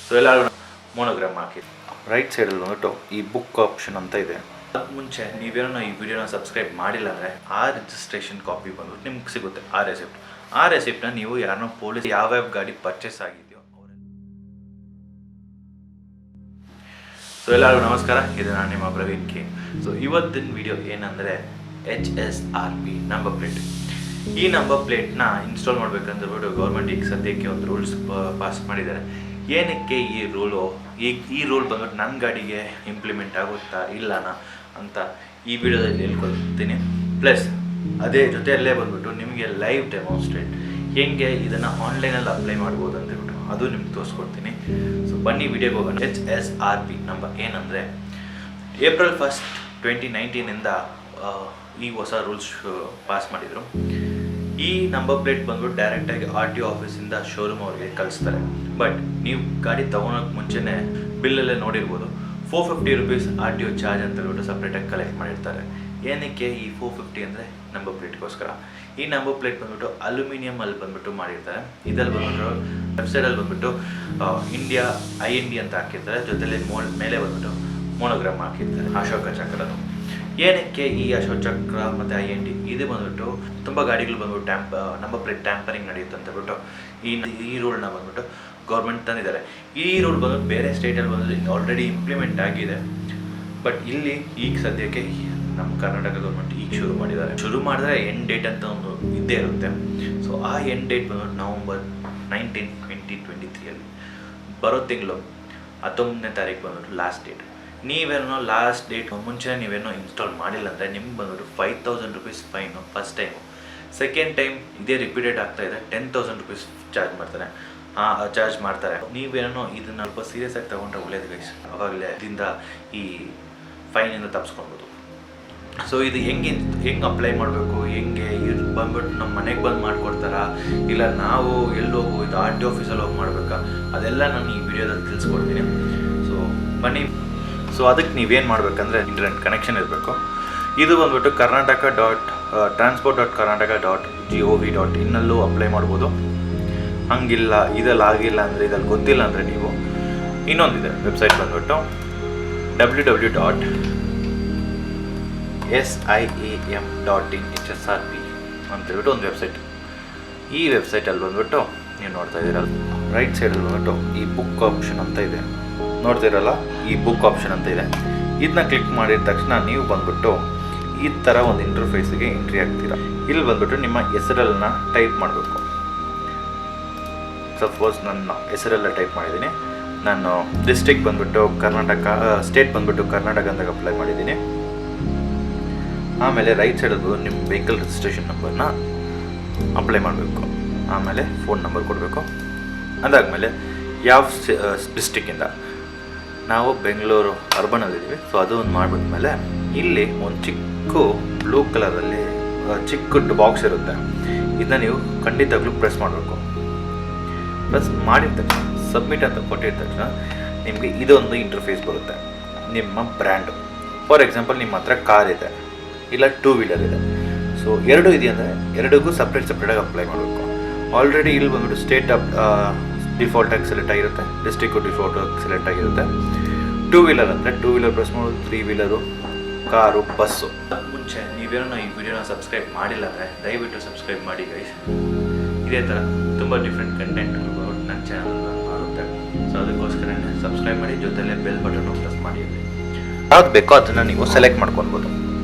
So ಎಲ್ಲರೂ ಮೋನೋಗ್ರಾಮ್ ಹಾಕಿ right ಸೈಡಲ್ಲಿ ಬಂದ್ಬಿಟ್ಟು ಈ ಬುಕ್ ಆಪ್ಷನ್ ಅಂತ ಇದೆ. ಅದಕ್ಕೆ ಮುಂಚೆ ನೀವೇನೋ ಈ ವಿಡಿಯೋನ ಸಬ್ಸ್ಕ್ರೈಬ್ ಮಾಡಿಲ್ಲ ಅಂದರೆ ಆ ರಿಜಿಸ್ಟ್ರೇಷನ್ ಕಾಪಿ ಬಂದ್ಬಿಟ್ಟು ನಿಮ್ಗೆ ಸಿಗುತ್ತೆ. ಆ ರೆಸಿಪ್ಟನ್ನ ನೀವು ಯಾರನ್ನೋ ಪೊಲೀಸ್ ಯಾವ್ಯಾವ ಗಾಡಿ ಪರ್ಚೇಸ್ ಆಗಿದೆಯೋ ಸೊ ಎಲ್ಲರಿಗೂ ನಮಸ್ಕಾರ, ಇದು ನಾನು ನಿಮ್ಮ ಪ್ರವೀಣ್ ಕೆ. ಸೊ ಇವತ್ತಿನ ವಿಡಿಯೋ ಏನಂದರೆ HSRP ನಂಬರ್ ಪ್ಲೇಟ್. ಈ ನಂಬರ್ ಪ್ಲೇಟ್ನ ಇನ್ಸ್ಟಾಲ್ ಮಾಡ್ಬೇಕಂದ್ಬಿಟ್ಟು ಗೌರ್ಮೆಂಟ್ ಈಗ ಸದ್ಯಕ್ಕೆ ಒಂದು ರೂಲ್ಸ್ ಪಾಸ್ ಮಾಡಿದ್ದಾರೆ. ಏನಕ್ಕೆ ಈ ರೂಲು, ಈ ರೂಲ್ ಬಂದ್ಬಿಟ್ಟು ನನ್ನ ಗಾಡಿಗೆ ಇಂಪ್ಲಿಮೆಂಟ್ ಆಗುತ್ತಾ ಇಲ್ಲನಾ ಅಂತ ಈ ವಿಡಿಯೋದಲ್ಲಿ ಹೇಳ್ಕೊಳ್ತೀನಿ. ಪ್ಲಸ್ ಅದೇ ಜೊತೆಯಲ್ಲೇ ಬಂದ್ಬಿಟ್ಟು ನಿಮಗೆ ಲೈವ್ ಡೆಮಾನ್ಸ್ಟ್ರೇಟ್ ಹೆಂಗೆ ಇದನ್ನು ಆನ್ಲೈನಲ್ಲಿ ಅಪ್ಲೈ ಮಾಡ್ಬೋದು ಅಂತೇಳ್ಬಿಟ್ಟು ಅದು ನಿಮ್ಗೆ ತೋರಿಸ್ಕೊಡ್ತೀನಿ. ಸೊ ಬನ್ನಿ ವಿಡಿಯೋಗೆ ಹೋಗೋಣ. HSRP ನಂಬರ್ ಏನಂದರೆ April 1st, 2019 ಈ ಹೊಸ ರೂಲ್ಸ್ ಪಾಸ್ ಮಾಡಿದರು. ಈ ನಂಬರ್ ಪ್ಲೇಟ್ ಬಂದ್ಬಿಟ್ಟು ಡೈರೆಕ್ಟಾಗಿ RTO ಆಫೀಸಿಂದ ಶೋರೂಮ್ ಅವ್ರಿಗೆ ಕಳಿಸ್ತಾರೆ. ಬಟ್ ನೀವು ಗಾಡಿ ತೊಗೊಳೋಕ್ಕೆ ಮುಂಚೆನೇ ಬಿಲ್ಲಲ್ಲೇ ನೋಡಿರ್ಬೋದು, 450 rupees RTO ಚಾರ್ಜ್ ಅಂತ ಹೇಳ್ಬಿಟ್ಟು ಸಪ್ರೇಟಾಗಿ ಕಲೆಕ್ಟ್ ಮಾಡಿರ್ತಾರೆ. ಏನಕ್ಕೆ ಈ 450 ಅಂದರೆ ನಂಬರ್ ಪ್ಲೇಟ್ಗೋಸ್ಕರ. ಈ ನಂಬರ್ ಪ್ಲೇಟ್ ಬಂದ್ಬಿಟ್ಟು ಅಲ್ಯೂಮಿನಿಯಮಲ್ಲಿ ಬಂದ್ಬಿಟ್ಟು ಮಾಡಿರ್ತಾರೆ. ಇದರಲ್ಲಿ ಬಂದ್ಬಿಟ್ಟು ವೆಬ್ಸೈಟಲ್ಲಿ ಬಂದ್ಬಿಟ್ಟು ಇಂಡಿಯಾ IND ಅಂತ ಹಾಕಿರ್ತಾರೆ. ಜೊತೆಲಿ ಮೇಲೆ ಬಂದ್ಬಿಟ್ಟು ಮೋನೋಗ್ರಾಮ್ ಹಾಕಿರ್ತಾರೆ, ಅಶೋಕ ಚಕ್ರದು. ಏನಕ್ಕೆ ಈ ಅಶೋಕ ಚಕ್ರ ಮತ್ತು IND ಇದು ಬಂದ್ಬಿಟ್ಟು ತುಂಬ ಗಾಡಿಗಳು ಬಂದ್ಬಿಟ್ಟು ನಂಬರ್ ಪ್ಲೇಟ್ ಟ್ಯಾಂಪರಿಂಗ್ ನಡೆಯುತ್ತೆ ಅಂತ ಹೇಳ್ಬಿಟ್ಟು ಈ ರೂಲ್ನ ಬಂದ್ಬಿಟ್ಟು ಗೌರ್ಮೆಂಟ್ ತಂದಿದ್ದಾರೆ. ಈ ರೂಲ್ ಬಂದ್ಬಿಟ್ಟು ಬೇರೆ ಸ್ಟೇಟಲ್ಲಿ ಬಂದು ಆಲ್ರೆಡಿ ಇಂಪ್ಲಿಮೆಂಟ್ ಆಗಿದೆ. ಬಟ್ ಇಲ್ಲಿ ಈಗ ಸದ್ಯಕ್ಕೆ ನಮ್ಮ ಕರ್ನಾಟಕ ಗೌರ್ಮೆಂಟ್ ಈಗ ಶುರು ಮಾಡಿದ್ರೆ ಎಂಡ್ ಡೇಟ್ ಅಂತ ಒಂದು ಇದ್ದೇ ಇರುತ್ತೆ. ಸೊ ಆ ಎಂಡ್ ಡೇಟ್ ಬಂದ್ಬಿಟ್ಟು November 19, 2023 ಬರೋ ತಿಂಗಳು 19ನೇ ತಾರೀಕು ಬಂದ್ಬಿಟ್ಟು ಲಾಸ್ಟ್ ಡೇಟ್. ನೀವೇನೋ ಲಾಸ್ಟ್ ಡೇಟ್ ಮುಂಚೆ ನೀವೇನೋ ಇನ್ಸ್ಟಾಲ್ ಮಾಡಿಲ್ಲ ಅಂದರೆ ನಿಮ್ಗೆ ಬಂದ್ಬಿಟ್ಟು 5,000 rupees fine first time. Second time ಇದೇ ರಿಪೀಟೆಡ್ ಆಗ್ತಾಯಿದೆ, 10,000 rupees ಚಾರ್ಜ್ ಮಾಡ್ತಾರೆ. ನೀವೇನೋ ಇದನ್ನು ಸ್ವಲ್ಪ ಸೀರಿಯಸ್ ಆಗಿ ತೊಗೊಂಡ್ರೆ ಒಳ್ಳೇದು ಗೈಸ್. ಆವಾಗಲೇ ಇದರಿಂದ ಈ ಫೈನಿಂದ ತಪ್ಪಿಸ್ಕೊಳ್ಬೋದು. ಸೊ ಇದು ಹೆಂಗೆ ಅಪ್ಲೈ ಮಾಡಬೇಕು, ಹೆಂಗೆ ಇದು ಬಂದ್ಬಿಟ್ಟು ನಮ್ಮ ಮನೆಗೆ ಬಂದು ಮಾಡಿಕೊಡ್ತಾರಾ ಇಲ್ಲ ನಾವು ಎಲ್ಲೋಗು ಇದು RTO ಆಫೀಸಲ್ಲಿ ಹೋಗಿ ಮಾಡಬೇಕಾ, ಅದೆಲ್ಲ ನಾನು ಈ ವಿಡಿಯೋದಲ್ಲಿ ತಿಳಿಸ್ಕೊಡ್ತೀನಿ. ಸೊ ಬನ್ನಿ. ಸೊ ಅದಕ್ಕೆ ನೀವೇನು ಮಾಡಬೇಕಂದ್ರೆ ಇಂಟರ್ನೆಟ್ ಕನೆಕ್ಷನ್ ಇರಬೇಕು. ಇದು ಬಂದ್ಬಿಟ್ಟು transport.karnataka.gov.in ಅಪ್ಲೈ ಮಾಡ್ಬೋದು. ಹಂಗಿಲ್ಲ, ಇದಲ್ಲಿ ಆಗಿಲ್ಲ ಅಂದರೆ, ಇದಲ್ಲಿ ಗೊತ್ತಿಲ್ಲ ಅಂದರೆ ನೀವು ಇನ್ನೊಂದಿದೆ ವೆಬ್ಸೈಟ್ ಬಂದ್ಬಿಟ್ಟು www.siam.in HSRP ಅಂತೇಳ್ಬಿಟ್ಟು ಒಂದು ವೆಬ್ಸೈಟ್. ಈ ವೆಬ್ಸೈಟಲ್ಲಿ ಬಂದ್ಬಿಟ್ಟು ನೀವು ನೋಡ್ತಾ ಇದ್ದೀರಲ್ಲ, ರೈಟ್ ಸೈಡಲ್ಲಿ ಬಂದ್ಬಿಟ್ಟು ಈ ಬುಕ್ ಆಪ್ಷನ್ ಅಂತ ಇದೆ, ನೋಡ್ತಿರಲ್ಲ ಈ ಬುಕ್ ಆಪ್ಷನ್ ಅಂತ ಇದೆ. ಇದನ್ನ ಕ್ಲಿಕ್ ಮಾಡಿದ ತಕ್ಷಣ ನೀವು ಬಂದ್ಬಿಟ್ಟು ಈ ಥರ ಒಂದು ಇಂಟರ್ಫೇಸಿಗೆ ಎಂಟ್ರಿ ಆಗ್ತೀರ. ಇಲ್ಲಿ ಬಂದ್ಬಿಟ್ಟು ನಿಮ್ಮ ಹೆಸರನ್ನ ಟೈಪ್ ಮಾಡಬೇಕು. ಸಪೋಸ್ ನನ್ನ ಹೆಸರೆಲ್ಲ ಟೈಪ್ ಮಾಡಿದ್ದೀನಿ. ನಾನು ಡಿಸ್ಟ್ರಿಕ್ಟ್ ಬಂದ್ಬಿಟ್ಟು ಕರ್ನಾಟಕ, ಸ್ಟೇಟ್ ಬಂದ್ಬಿಟ್ಟು ಕರ್ನಾಟಕ ಅಂತ ಅಪ್ಲೈ ಮಾಡಿದ್ದೀನಿ. ಆಮೇಲೆ ರೈಟ್ ಸೈಡಲ್ಲಿ ನಿಮ್ಮ ವೆಹಿಕಲ್ ರಿಜಿಸ್ಟ್ರೇಷನ್ ನಂಬರ್ನ ಅಪ್ಲೈ ಮಾಡಬೇಕು. ಆಮೇಲೆ ಫೋನ್ ನಂಬರ್ ಕೊಡಬೇಕು. ಅದಾದಮೇಲೆ ಯಾವ ಡಿಸ್ಟ್ರಿಕ್ಕಿಂದ, ನಾವು ಬೆಂಗಳೂರು ಅರ್ಬನಲ್ಲಿದ್ದೀವಿ. ಸೊ ಅದು ಒಂದು ಮಾಡಿಬಿಟ್ಮೇಲೆ ಇಲ್ಲಿ ಒಂದು ಚಿಕ್ಕ ಬ್ಲೂ ಕಲರಲ್ಲಿ ಚಿಕ್ಕ ಬಾಕ್ಸ್ ಇರುತ್ತೆ. ಇದನ್ನ ನೀವು ಖಂಡಿತವಾಗ್ಲೂ ಪ್ರೆಸ್ ಮಾಡಬೇಕು. ಪ್ರೆಸ್ ಮಾಡಿದ ತಕ್ಷಣ ಸಬ್ಮಿಟ್ ಅಂತ ಕೊಟ್ಟಿದ ತಕ್ಷಣ ನಿಮಗೆ ಇದೊಂದು ಇಂಟರ್ಫೇಸ್ ಬರುತ್ತೆ. ನಿಮ್ಮ ಬ್ರ್ಯಾಂಡು, ಫಾರ್ ಎಕ್ಸಾಂಪಲ್ ನಿಮ್ಮ ಹತ್ರ ಕಾರ್ ಇದೆ ಇಲ್ಲ 2 wheeler ಇದೆ. ಸೊ ಎರಡು ಇದೆಯಂದರೆ ಎರಡಿಗೂ ಸಪ್ರೇಟಾಗಿ ಅಪ್ಲೈ ಮಾಡಬೇಕು. ಆಲ್ರೆಡಿ ಇಲ್ಲಿ ಬಂದ್ಬಿಟ್ಟು ಸ್ಟೇಟ್ ಡಿಫಾಲ್ಟಾಗಿ ಸೆಲೆಕ್ಟ್ ಆಗಿರುತ್ತೆ, ಡಿಸ್ಟ್ರಿಕ್ಟು ಡಿಫಾಲ್ಟಾಗಿ ಸೆಲೆಕ್ಟ್ ಆಗಿರುತ್ತೆ. 2 wheeler ಅಂದರೆ 2 wheeler ಪ್ರೆಸ್ ಮಾಡೋದು, 3 wheeler ಕಾರು, ಬಸ್ಸು. ಮುಂಚೆ ನೀವೇನೋ ಈ ವಿಡಿಯೋನ ಸಬ್ಸ್ಕ್ರೈಬ್ ಮಾಡಿಲ್ಲ ಅಂದರೆ ದಯವಿಟ್ಟು ಸಬ್ಸ್ಕ್ರೈಬ್ ಮಾಡಿ ಗೈಸ್. ಇದೇ ಥರ ತುಂಬ ಡಿಫ್ರೆಂಟ್ ಕಂಟೆಂಟ್ಗಳು ನನ್ನ ಚಾನಲ್ ಬರುತ್ತೆ. ಸೊ ಅದಕ್ಕೋಸ್ಕರ ಸಬ್ಸ್ಕ್ರೈಬ್ ಮಾಡಿ, ಜೊತೆಲೇ ಬೆಲ್ ಬಟನ್ ಪ್ರೆಸ್ ಮಾಡಿ. ಯಾವ್ದು ಬೇಕೋ ಅದನ್ನು ನೀವು ಸೆಲೆಕ್ಟ್ ಮಾಡ್ಕೊಳ್ಬೋದು.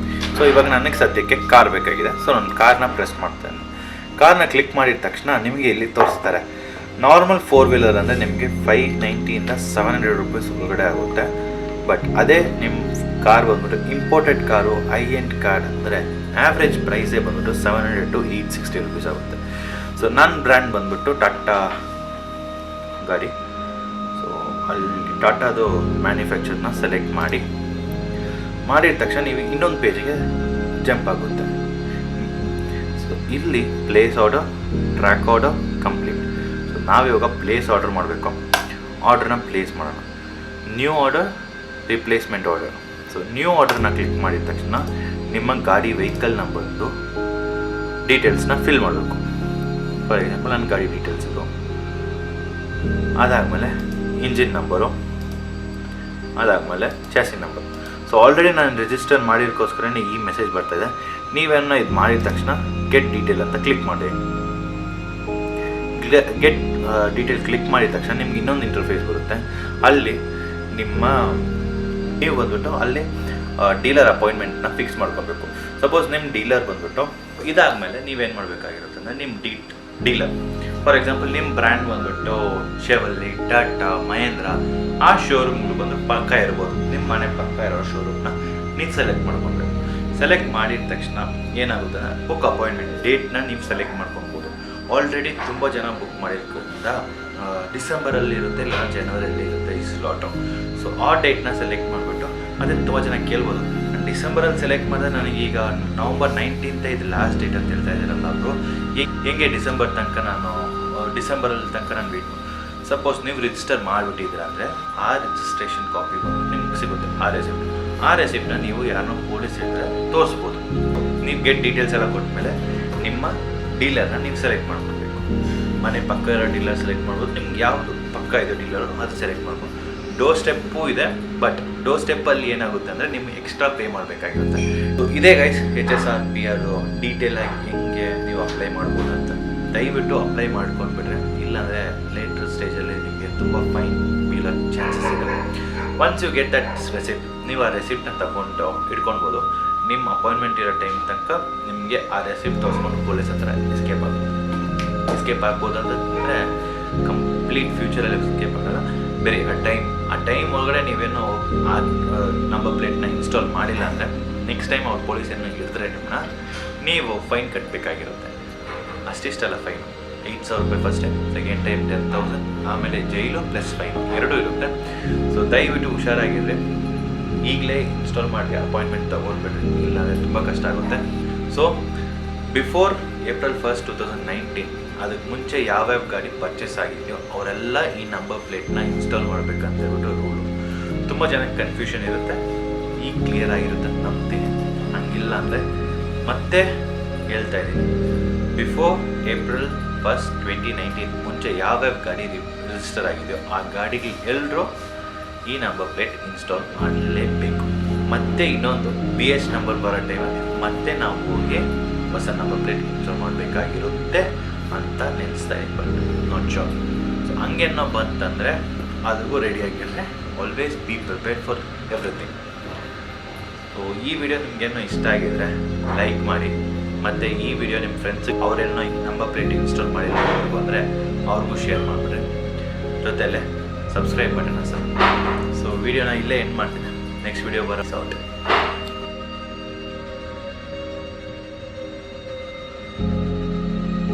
ಸೊ ಇವಾಗ ನನಗೆ ಸದ್ಯಕ್ಕೆ ಕಾರ್ ಬೇಕಾಗಿದೆ. ಸೊ ನಾನು ಕಾರ್ನ ಪ್ರೆಸ್ ಮಾಡ್ತೇನೆ. ಕಾರ್ನ ಕ್ಲಿಕ್ ಮಾಡಿದ ತಕ್ಷಣ ನಿಮಗೆ ಇಲ್ಲಿ ತೋರಿಸ್ತಾರೆ. ನಾರ್ಮಲ್ 4 wheeler ಅಂದರೆ ನಿಮಗೆ 590 700 rupees ಒಳಗಡೆ ಆಗುತ್ತೆ. ಬಟ್ ಅದೇ ನಿಮ್ಮ ಕಾರ್ ಬಂದ್ಬಿಟ್ಟು ಇಂಪೋರ್ಟೆಡ್ ಕಾರು, high-end ಕಾರ್ ಅಂದರೆ ಆ್ಯಾವ್ರೇಜ್ ಪ್ರೈಸೇ ಬಂದ್ಬಿಟ್ಟು 700 to 860 rupees ಆಗುತ್ತೆ. ಸೊ ನನ್ನ ಬ್ರ್ಯಾಂಡ್ ಬಂದ್ಬಿಟ್ಟು ಟಾಟಾ ಗಾಡಿ. ಸೊ ಅಲ್ಲಿ ಟಾಟಾದು ಮ್ಯಾನುಫ್ಯಾಕ್ಚರ್ನ ಸೆಲೆಕ್ಟ್ ಮಾಡಿದ ತಕ್ಷಣ ನೀವು ಇನ್ನೊಂದು ಪೇಜಿಗೆ ಜಂಪ್ ಆಗುತ್ತೆ. ಸೊ ಇಲ್ಲಿ place order, track order, complete. So ನಾವಿವಾಗ ಪ್ಲೇಸ್ ಆರ್ಡರ್ ಮಾಡಬೇಕು. ಆರ್ಡ್ರನ್ನ ಪ್ಲೇಸ್ ಮಾಡೋಣ. New order, replacement order. So new ಆರ್ಡರ್ನ ಕ್ಲಿಕ್ ಮಾಡಿದ ತಕ್ಷಣ ನಿಮ್ಮ ಗಾಡಿ ವೆಹಿಕಲ್ ನಂಬರ್ದು ಡೀಟೇಲ್ಸ್ನ ಫಿಲ್ ಮಾಡಬೇಕು. ಫಾರ್ ಎಕ್ಸಾಂಪಲ್ ನನ್ನ ಗಾಡಿ ಡೀಟೇಲ್ಸ್ ಇದು. ಅದಾದಮೇಲೆ ಇಂಜಿನ್ ನಂಬರು, ಅದಾದಮೇಲೆ ಚಾಸಿ ನಂಬರ್. ಸೊ ಆಲ್ರೆಡಿ ನಾನು ರಿಜಿಸ್ಟರ್ ಮಾಡಿದಕ್ಕೋಸ್ಕರನೇ ಈ ಮೆಸೇಜ್ ಬರ್ತಾಯಿದೆ. ನೀವೇನೋ ಇದು ಮಾಡಿದ ತಕ್ಷಣ ಗೆಟ್ ಡೀಟೇಲ್ ಅಂತ ಕ್ಲಿಕ್ ಮಾಡಿ. ಗೆಟ್ ಡೀಟೇಲ್ ಕ್ಲಿಕ್ ಮಾಡಿದ ತಕ್ಷಣ ನಿಮ್ಗೆ ಇನ್ನೊಂದು ಇಂಟರ್ಫೇಸ್ ಬರುತ್ತೆ. ಅಲ್ಲಿ ನೀವು ಬಂದ್ಬಿಟ್ಟು ಅಲ್ಲಿ ಡೀಲರ್ ಅಪಾಯಿಂಟ್ಮೆಂಟ್ನ ಫಿಕ್ಸ್ ಮಾಡ್ಕೊಬೇಕು. ಸಪೋಸ್ ನಿಮ್ಮ ಡೀಲರ್ ಬಂದ್ಬಿಟ್ಟು ಇದಾದಮೇಲೆ ನೀವೇನು ಮಾಡಬೇಕಾಗಿರುತ್ತೆ ಅಂದರೆ ನಿಮ್ಮ ಡೀಲರ್ ಫಾರ್ ಎಕ್ಸಾಂಪಲ್ ನಿಮ್ಮ ಬ್ರ್ಯಾಂಡ್ ಬಂದ್ಬಿಟ್ಟು ಶೆವಲ್ಲಿ, ಟಾಟಾ, ಮಹೇಂದ್ರ, ಆ ಶೋರೂಮ್ಗಳು ಬಂದು ಪಕ್ಕ ಇರ್ಬೋದು. ನಿಮ್ಮ ಮನೆ ಪಕ್ಕ ಇರೋ ಶೋರೂಮ್ನ ನೀವು ಸೆಲೆಕ್ಟ್ ಮಾಡ್ಕೊಬೇಕು. ಸೆಲೆಕ್ಟ್ ಮಾಡಿದ ತಕ್ಷಣ ಏನಾಗುತ್ತೆ ಅಂದರೆ ಬುಕ್ ಅಪಾಯಿಂಟ್ಮೆಂಟ್ ಡೇಟ್ನ ನೀವು ಸೆಲೆಕ್ಟ್ ಮಾಡ್ಕೊಬೋದು. ಆಲ್ರೆಡಿ ತುಂಬ ಜನ ಬುಕ್ ಮಾಡಿರೋದ್ರಿಂದ ಡಿಸೆಂಬರಲ್ಲಿ ಇರುತ್ತೆ, ಇಲ್ಲ ಜನವರಿಯಲ್ಲಿ ಇರುತ್ತೆ ಈ ಸ್ಲಾಟು. ಸೊ ಆ ಡೇಟ್ನ ಸೆಲೆಕ್ಟ್ ಮಾಡಿಬಿಟ್ಟು ಅದೇ ತುಂಬ ಜನ ಕೇಳ್ಬೋದು, ಡಿಸೆಂಬರಲ್ಲಿ ಸೆಲೆಕ್ಟ್ ಮಾಡಿದ್ರೆ ನನಗೀಗ ನವಂಬರ್ 19 ಇದು ಲಾಸ್ಟ್ ಡೇಟ್ ಅಂತ ಹೇಳ್ತಾ ಇದ್ದೀರಲ್ಲ ಅವರು, ಹೆಂಗೆ ಡಿಸೆಂಬರಲ್ಲಿ ತನಕ ನಾನು ವೇಟ್ ಮಾಡಿ. ಸಪೋಸ್ ನೀವು ರಿಜಿಸ್ಟರ್ ಮಾಡಿಬಿಟ್ಟಿದ್ದೀರ ಅಂದರೆ ಆ ರಿಜಿಸ್ಟ್ರೇಷನ್ ಕಾಪಿ ಬಂದು ನಿಮ್ಗೆ ಸಿಗುತ್ತೆ. ಆ ರೆಸಿಪ್ಟನ್ನ ನೀವು ಯಾರನ್ನೋ ಪೊಲೀಸ್ ಹೇಳಿದ್ರೆ ತೋರಿಸ್ಬೋದು. ನೀವು ಗೆಟ್ ಡೀಟೇಲ್ಸ್ ಎಲ್ಲ ಕೊಟ್ಟಮೇಲೆ ನಿಮ್ಮ ಡೀಲರ್ನ ನೀವು ಸೆಲೆಕ್ಟ್ ಮಾಡ್ಕೊಬೇಕು. ಮನೆ ಪಕ್ಕ ಇರೋ ಡೀಲರ್ ಸೆಲೆಕ್ಟ್ ಮಾಡ್ಬೋದು. ನಿಮ್ಗೆ ಯಾವುದು ಪಕ್ಕ ಇದೆ ಡೀಲರು ಅದು ಸೆಲೆಕ್ಟ್ ಮಾಡ್ಬೋದು. ಡೋರ್ ಸ್ಟೆಪ್ಪು ಇದೆ, ಬಟ್ ಡೋರ್ ಸ್ಟೆಪ್ಪಲ್ಲಿ ಏನಾಗುತ್ತೆ ಅಂದರೆ ನಿಮ್ಗೆ ಎಕ್ಸ್ಟ್ರಾ ಪೇ ಮಾಡಬೇಕಾಗಿರುತ್ತೆ. ಇದೇ ಗೈಸ್ HSRP ಅದು ಡೀಟೇಲಾಗಿ ಹೆಂಗೆ ನೀವು ಅಪ್ಲೈ ಮಾಡ್ಬೋದು ಅಂತ. ದಯವಿಟ್ಟು ಅಪ್ಲೈ ಮಾಡ್ಕೊಂಡ್ಬಿಟ್ರೆ, ಇಲ್ಲಾಂದರೆ ಲೇಟರ್ ಸ್ಟೇಜಲ್ಲಿ ನಿಮಗೆ ತುಂಬ ಫೈನ್ ಬೀಳೋ ಚಾನ್ಸಸ್ ಇದೆ. Once you get that receipt, ನೀವು ಆ ರೆಸಿಪ್ಟನ್ನ ತಗೊಂಡು ಇಟ್ಕೊಳ್ಬೋದು. ನಿಮ್ಮ ಅಪಾಯಿಂಟ್ಮೆಂಟ್ ಇರೋ ಟೈಮ್ ತನಕ ನಿಮಗೆ ಆ ರೆಸಿಪ್ಟ್ ತೋರಿಸ್ಕೊಂಡು ಪೊಲೀಸ್ ಹತ್ರ ಎಸ್ಕೇಪ್ ಆಗ್ಬೋದು. ಅಂತಂದರೆ ಕಂಪ್ಲೀಟ್ ಫ್ಯೂಚರಲ್ಲಿ ಎಸ್ಕೇಪ್ ಆಗಲ್ಲ. ಬೇರೆ ಆ ಟೈಮ್ ಒಳಗಡೆ ನೀವೇನೋ ಆ ನಂಬರ್ ಪ್ಲೇಟ್ನ ಇನ್ಸ್ಟಾಲ್ ಮಾಡಿಲ್ಲ ಅಂದರೆ ನೆಕ್ಸ್ಟ್ ಟೈಮ್ ಅವ್ರು ಪೊಲೀಸ್ ಏನೋ ಹಿಡಿದ್ರೆ ನಿಮ್ಮನ್ನ ನೀವು ಫೈನ್ ಕಟ್ಟಬೇಕಾಗಿರುತ್ತೆ. ಅಷ್ಟಿಷ್ಟಲ್ಲ ಫೈನು, 8,000 ರೂಪಾಯಿ ಫಸ್ಟ್ ಟೈಮ್, ಸೆಕೆಂಡ್ ಟೈಮ್ 10,000, ಆಮೇಲೆ ಜೈಲು ಪ್ಲಸ್ ಫೈನ್ ಎರಡೂ ಇರುತ್ತೆ. ಸೊ ದಯವಿಟ್ಟು ಹುಷಾರಾಗಿರ್ರಿ. ಈಗಲೇ ಇನ್ಸ್ಟಾಲ್ ಮಾಡಿ ಅಪಾಯಿಂಟ್ಮೆಂಟ್ ತೊಗೊಂಡ್ಬಿಡ್ರಿ, ಇಲ್ಲಾಂದರೆ ತುಂಬ ಕಷ್ಟ ಆಗುತ್ತೆ. ಸೊ ಬಿಫೋರ್ April 1st, 2019 ಅದಕ್ಕೆ ಮುಂಚೆ ಯಾವ್ಯಾವ ಗಾಡಿ ಪರ್ಚೇಸ್ ಆಗಿದೆಯೋ ಅವರೆಲ್ಲ ಈ ನಂಬರ್ ಪ್ಲೇಟ್ನ ಇನ್ಸ್ಟಾಲ್ ಮಾಡಬೇಕಂತ ಹೇಳ್ಬಿಟ್ಟು ರೂಲು. ತುಂಬ ಜನಕ್ಕೆ ಕನ್ಫ್ಯೂಷನ್ ಇರುತ್ತೆ. ಈಗ ಕ್ಲಿಯರ್ ಆಗಿರುತ್ತೆ ಅಂತ ನಂಬ್ತೀನಿ. ಹಂಗಿಲ್ಲ ಅಂದರೆ ಮತ್ತೆ ಹೇಳ್ತಾ ಇದ್ದೀನಿ, ಬಿಫೋರ್ April 1st, 2019 ಮುಂಚೆ ಯಾವ್ಯಾವ ಗಾಡಿ ರಿಜಿಸ್ಟರ್ ಆಗಿದೆಯೋ ಆ ಗಾಡಿಗೆ ಎಲ್ಲರೂ ಈ ನಂಬರ್ ಪ್ಲೇಟ್ ಇನ್ಸ್ಟಾಲ್ ಮಾಡಲೇಬೇಕು. ಮತ್ತೆ ಇನ್ನೊಂದು BS ನಂಬರ್ ಬರೋ ಟೈಮಲ್ಲಿ ಮತ್ತೆ ನಾವು ಹೋಗಿ ಹೊಸ ನಂಬರ್ ಪ್ಲೇಟ್ ಇನ್ಸ್ಟಾಲ್ ಮಾಡಬೇಕಾಗಿರುತ್ತೆ ಅಂತ ನೆನೆಸ್ತಾ ಇದ್ದೀನಿ, ಬಟ್ ನಾಟ್ ಶೋರ್. ಸೊ ಹಂಗೇನೋ ಬಂತಂದರೆ ಅದಕ್ಕೂ ರೆಡಿಯಾಗಿರಲಿ. Always be prepared for everything. So ಈ ವಿಡಿಯೋ ನಿಮಗೇನೋ ಇಷ್ಟ ಆಗಿದ್ರೆ ಲೈಕ್ ಮಾಡಿ, ಮತ್ತು ಈ ವಿಡಿಯೋ ನಿಮ್ಮ ಫ್ರೆಂಡ್ಸಿಗೆ ಅವರೇನೋ ನಂಬರ್ ಪ್ಲೇಟ್ ಇನ್ಸ್ಟಾಲ್ ಮಾಡಿಲ್ಲ ಅಂದರೆ ಅವ್ರಿಗೂ ಶೇರ್ ಮಾಡಿಬಿಡ್ರಿ. ಜೊತೆಯಲ್ಲೇ ಸಬ್ಸ್ಕ್ರೈಬ್ ಬಟನ್ನ ಸರ್. ಸೊ ವಿಡಿಯೋನ ಇಲ್ಲೇ ಎಂಡ್ ಮಾಡ್ತೀನಿ. ನೆಕ್ಸ್ಟ್ ವಿಡಿಯೋ ಬರೋ ಸಾಧ್ಯ.